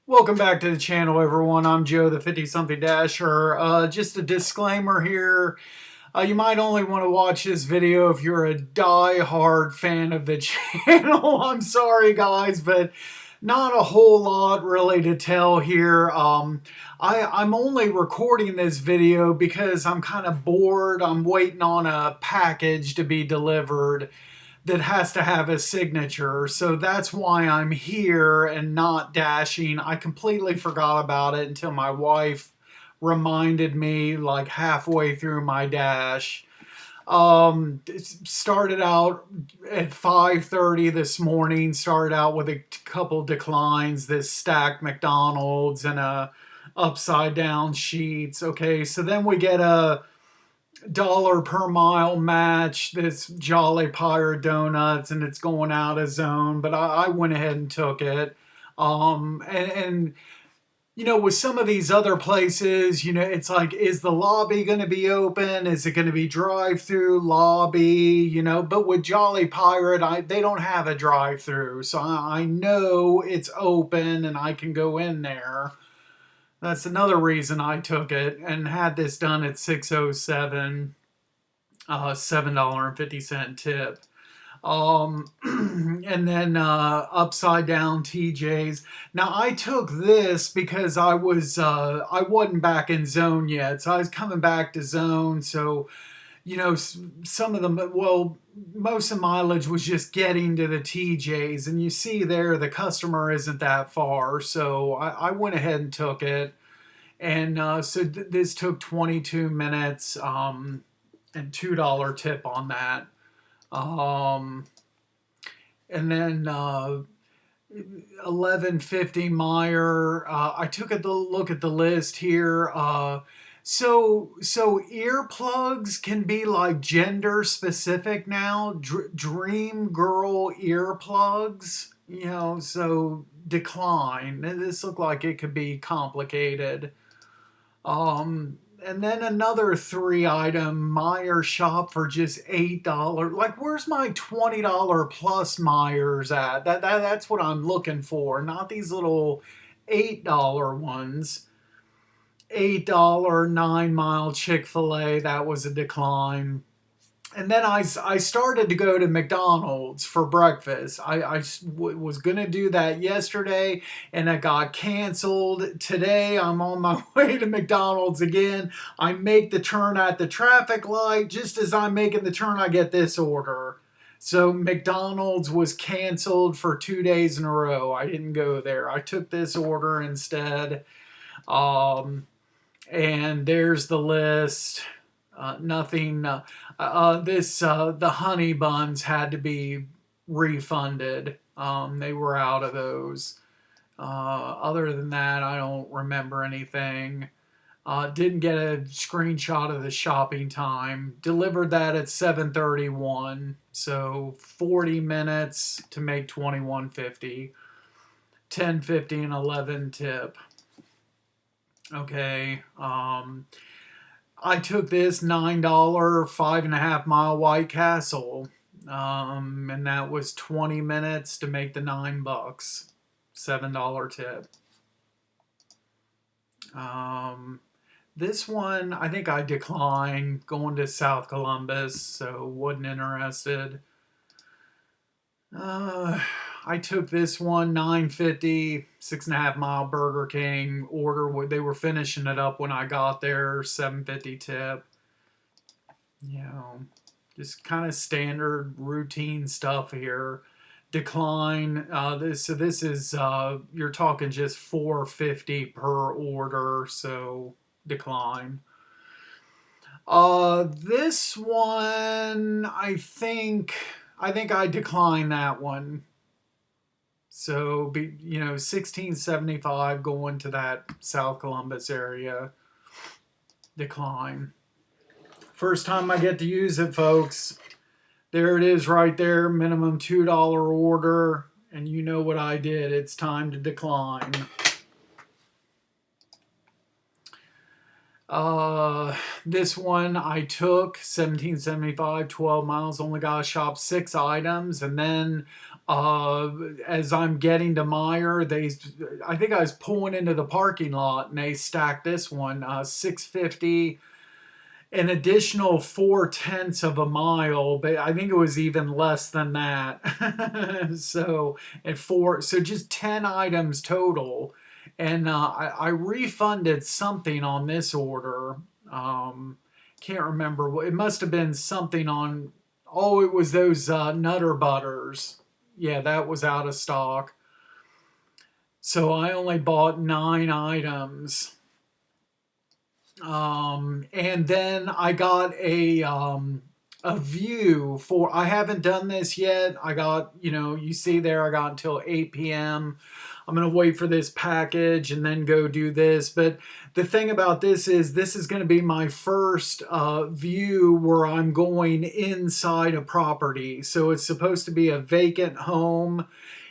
Welcome back to the channel, everyone. I'm Joe, the 50-something Dasher. Just a disclaimer here. You might only want to watch this video if you're a die-hard fan of the channel. I'm sorry, guys, but not a whole lot really to tell here. I'm only recording this video because I'm kind of bored. I'm waiting on a package to be delivered that has to have a signature. So that's why I'm here and not dashing. I completely forgot about it until my wife reminded me like halfway through my dash. It started out at 5:30 this morning. Started out with a couple declines. This stacked McDonald's and a upside down sheets. Okay, so then we get a dollar per mile match, this Jolly Pirate Donuts, and it's going out of zone, but I went ahead and took it. And you know, with some of these other places, you know, it's like, is the lobby going to be open? Is it going to be drive-through lobby? You know, but with Jolly Pirate, they don't have a drive-through, so I know it's open and I can go in there. That's another reason I took it and had this done at 6:07, $7.50 tip. And then upside down TJ's. Now I took this because I wasn't back in zone yet, so I was coming back to zone. So you know, some of them, well, most of the mileage was just getting to the TJ's, and you see there the customer isn't that far, so I went ahead and took it. And so this took 22 minutes and $2 tip on that. Um, and then 1150 Meyer. I took a look at the list here. So earplugs can be like gender specific now. Dream girl earplugs. You know, so decline. This looked like it could be complicated. And then another 3 item Meyer shop for just $8. Like, where's my $20 plus Myers at? That's what I'm looking for. Not these little $8 ones. $8 9 mile Chick-fil-A. That was a decline. And then I started to go to McDonald's for breakfast. I was going to do that yesterday and it got canceled. Today I'm on my way to McDonald's again. I make the turn at the traffic light. Just as I'm making the turn, I get this order. So McDonald's was canceled for 2 days in a row. I didn't go there. I took this order instead. And there's the list. Nothing. The honey buns had to be refunded. They were out of those. Other than that, I don't remember anything. Didn't get a screenshot of the shopping time. Delivered that at 7:31, so 40 minutes to make 21.50. 10.50 and 11 tip. Okay. I took this $9 5.5 mile White Castle, and that was 20 minutes to make the $9, $7 tip. This one I think I declined, going to South Columbus, so wasn't interested. I took this one, $9.50, 6.5 mile Burger King order. They were finishing it up when I got there, $7.50 tip. You know, just kind of standard routine stuff here. Decline. This is you're talking just $4.50 per order, so decline. This one I think I declined that one. So, you know, 1675 going to that South Columbus area. Decline. First time I get to use it, folks. There it is right there. Minimum $2 order. And you know what I did. It's time to decline. This one I took 1775, 12 miles, only got to shop 6 items, and then As I'm getting to Meyer, I think I was pulling into the parking lot and they stacked this one, 650, an additional 4/10 of a mile, but I think it was even less than that. So, so just 10 items total. And I refunded something on this order. Can't remember. It must have been something on, oh, it was those Nutter Butters. Yeah, that was out of stock. So I only bought 9 items. And then I got a view for, I haven't done this yet. I got, you see there, I got until 8 p.m. I'm going to wait for this package and then go do this. But the thing about this is going to be my first view where I'm going inside a property. So it's supposed to be a vacant home.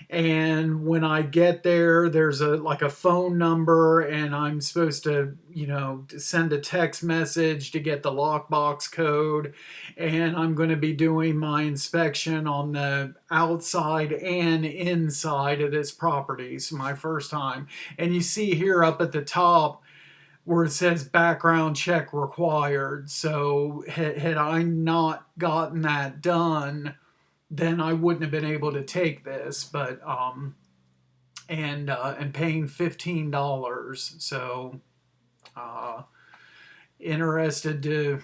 And when I get there, there's a phone number, and I'm supposed to, send a text message to get the lockbox code. And I'm going to be doing my inspection on the outside and inside of this property. It's my first time. And you see here up at the top where it says background check required. So had I not gotten that done, then I wouldn't have been able to take this. But and paying $15. So interested to.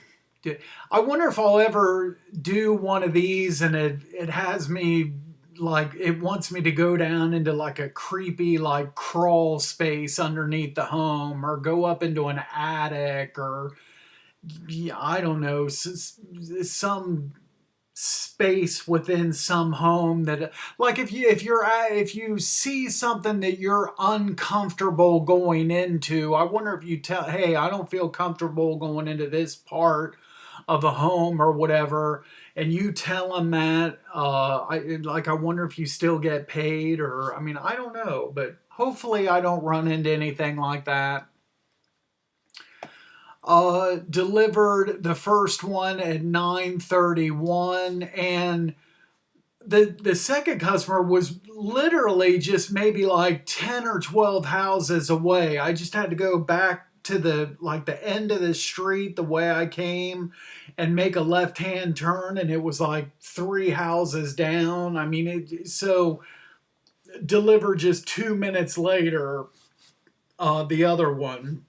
I wonder if I'll ever do one of these and it has me, like, it wants me to go down into like a creepy like crawl space underneath the home, or go up into an attic, or yeah, I don't know, some space within some home that, like, if you see something that you're uncomfortable going into, I wonder if you tell, hey, I don't feel comfortable going into this part of a home or whatever, and you tell them that, I wonder if you still get paid, or, I mean, I don't know, but hopefully I don't run into anything like that. Delivered the first one at 9:31, and the second customer was literally just maybe like 10 or 12 houses away. I just had to go back to the end of the street the way I came and make a left-hand turn, and it was like 3 houses down. I mean, so delivered just 2 minutes later, the other one.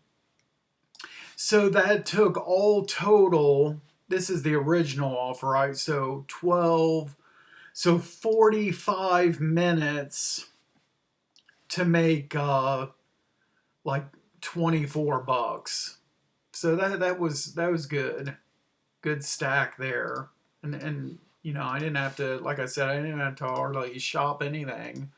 So that took all total, this is the original offer, right? So 45 minutes to make like $24. So that was good. Good stack there. And I didn't have to, like I said, I didn't have to hardly shop anything.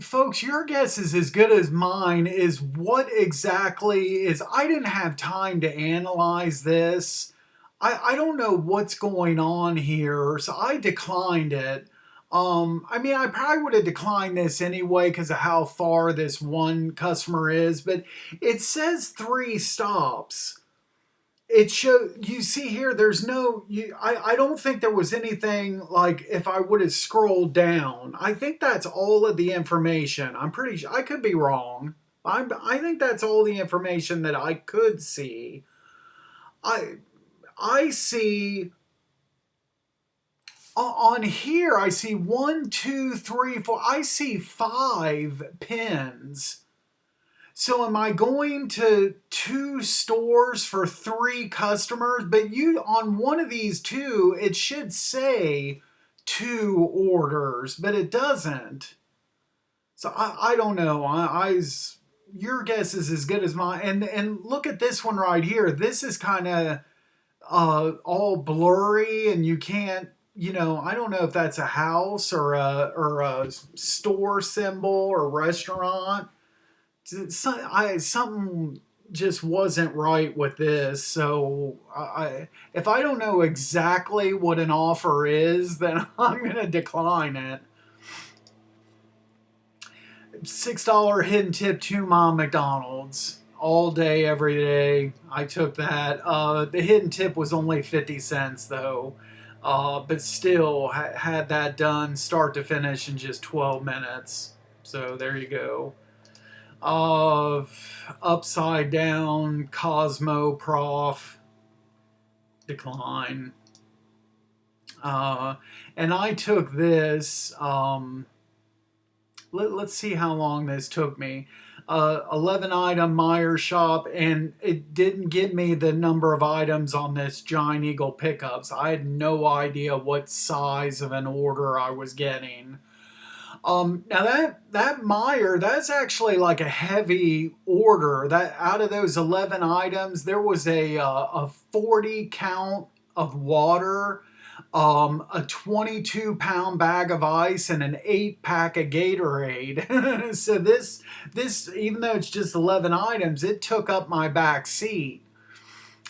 Folks, your guess is as good as mine. Is what exactly is, I didn't have time to analyze this. I don't know what's going on here, so I declined it. I mean, I probably would have declined this anyway because of how far this one customer is, but it says 3 stops. It show, you see here, there's no, I don't think there was anything, like, if I would have scrolled down. I think that's all of the information. I'm pretty sure, I could be wrong. I think that's all the information that I could see. I see on here, I see 1, 2, 3, 4, I see 5 pins. So am I going to 2 stores for 3 customers? But on one of these 2, it should say 2 orders, but it doesn't. So I don't know. Your guess is as good as mine. And look at this one right here. This is kind of all blurry, and you can't. I don't know if that's a house or a store symbol or restaurant. Something just wasn't right with this. So if I don't know exactly what an offer is, then I'm going to decline it. $6 hidden tip, 2-mile McDonald's. All day, every day. I took that. The hidden tip was only 50 cents, though. But still had that done start to finish in just 12 minutes. So there you go. Upside down, Cosmo Prof, decline. And I took this, let's see how long this took me. 11 item Meyer shop, and it didn't give me the number of items on this Giant Eagle pickups. I had no idea what size of an order I was getting. Now that Meyer, that's actually like a heavy order. That out of those 11 items, there was a 40 count of water, a 22-pound bag of ice, and an 8-pack of Gatorade. So this even though it's just 11 items, it took up my back seat.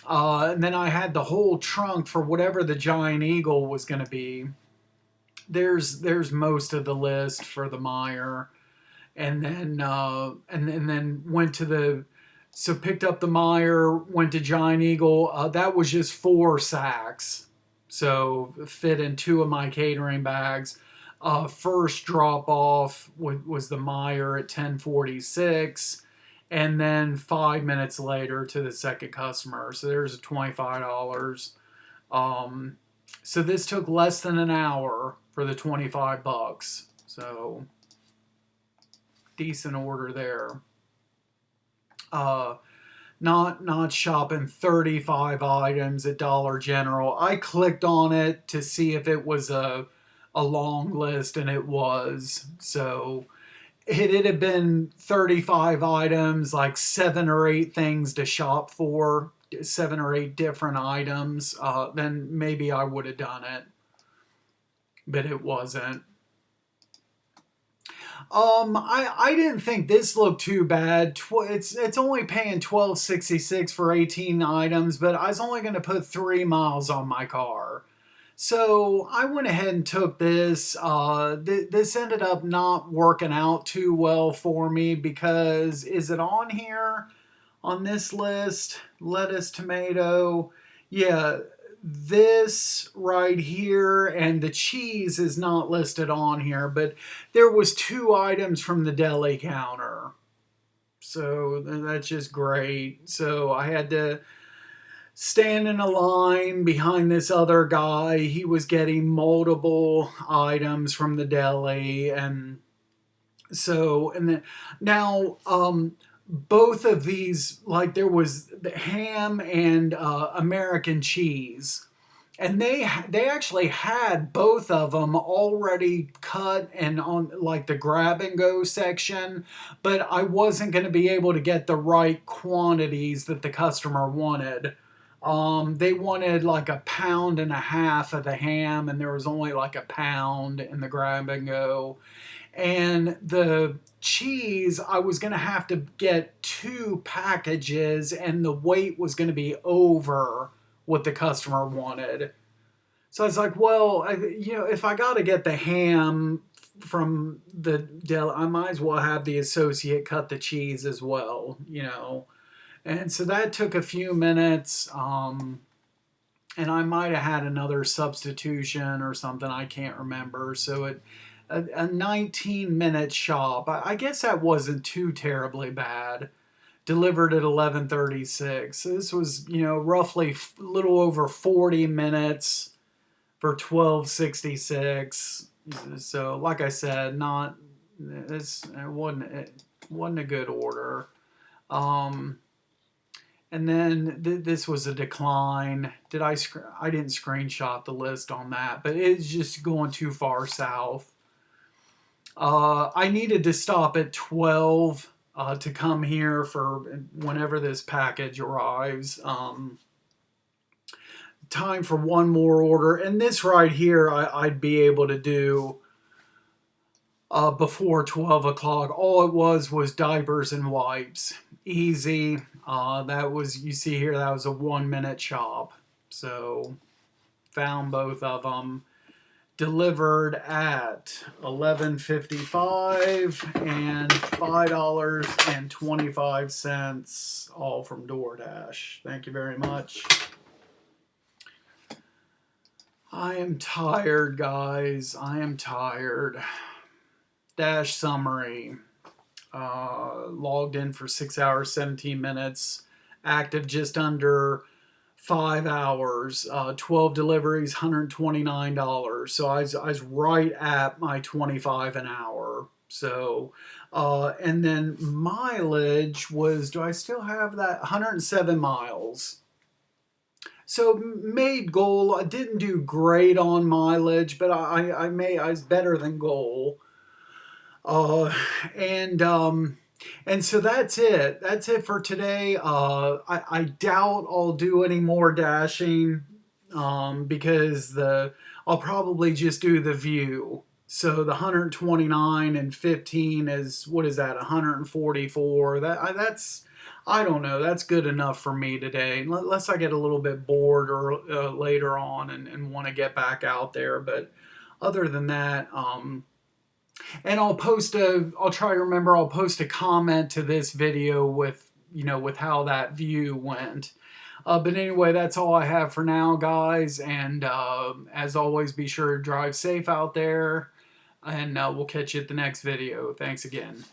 And then I had the whole trunk for whatever the Giant Eagle was going to be. There's most of the list for the Meyer, and then went to picked up the Meyer, went to Giant Eagle. That was just 4 sacks, so fit in 2 of my catering bags. First drop off was the Meyer at 10:46, and then 5 minutes later to the second customer. So there's $25. So this took less than an hour for the $25. So decent order there. Not shopping 35 items at Dollar General. I clicked on it to see if it was a long list, and it was. So it had been 35 items, like 7 or 8 things to shop for, 7 or 8 different items, then maybe I would have done it. But it wasn't. I didn't think this looked too bad. It's only paying $12.66 for 18 items, but I was only going to put 3 miles on my car. So I went ahead and took this. This ended up not working out too well for me because, is it on here on this list? Lettuce, tomato. Yeah, this right here, and the cheese is not listed on here, but there was 2 items from the deli counter. So that's just great. So I had to stand in a line behind this other guy. He was getting multiple items from the deli, and so, and then now both of these, like there was the ham and American cheese, and they actually had both of them already cut and on like the grab and go section, but I wasn't going to be able to get the right quantities that the customer wanted. They wanted like 1.5 pounds of the ham, and there was only like 1 pound in the grab and go. And the cheese, I was going to have to get 2 packages, and the weight was going to be over what the customer wanted. So I was like, well, if I got to get the ham from the deli, I might as well have the associate cut the cheese as well, And so that took a few minutes, and I might have had another substitution or something, I can't remember. So a 19-minute shop. I guess that wasn't too terribly bad. Delivered at 11:36. So this was, roughly a little over 40 minutes for $12.66. So, like I said, it wasn't a good order. And then this was a decline. I didn't screenshot the list on that, but it's just going too far south. I needed to stop at 12 to come here for whenever this package arrives. Time for one more order, and this right here I'd be able to do before 12 o'clock. All it was diapers and wipes. Easy. That was, you see here, that was a 1-minute shop. So found both of them. Delivered at $11.55 and $5.25, all from DoorDash. Thank you very much. I am tired, guys. I am tired. Dash summary. Logged in for 6 hours, 17 minutes. Active just under 5 hours. 12 deliveries, $129. So I was right at my 25 an hour. So, and then mileage was, do I still have that? 107 miles. So made goal. I didn't do great on mileage, but I was better than goal. Uh, and and so that's it. That's it for today. I doubt I'll do any more dashing because I'll probably just do the view. So the 129 and 15 is, what is that, 144? That's, I don't know. That's good enough for me today, unless I get a little bit bored or later on and want to get back out there. But other than that, and I'll try to remember, I'll post a comment to this video with, with how that view went. But anyway, that's all I have for now, guys. And as always, be sure to drive safe out there. And we'll catch you at the next video. Thanks again.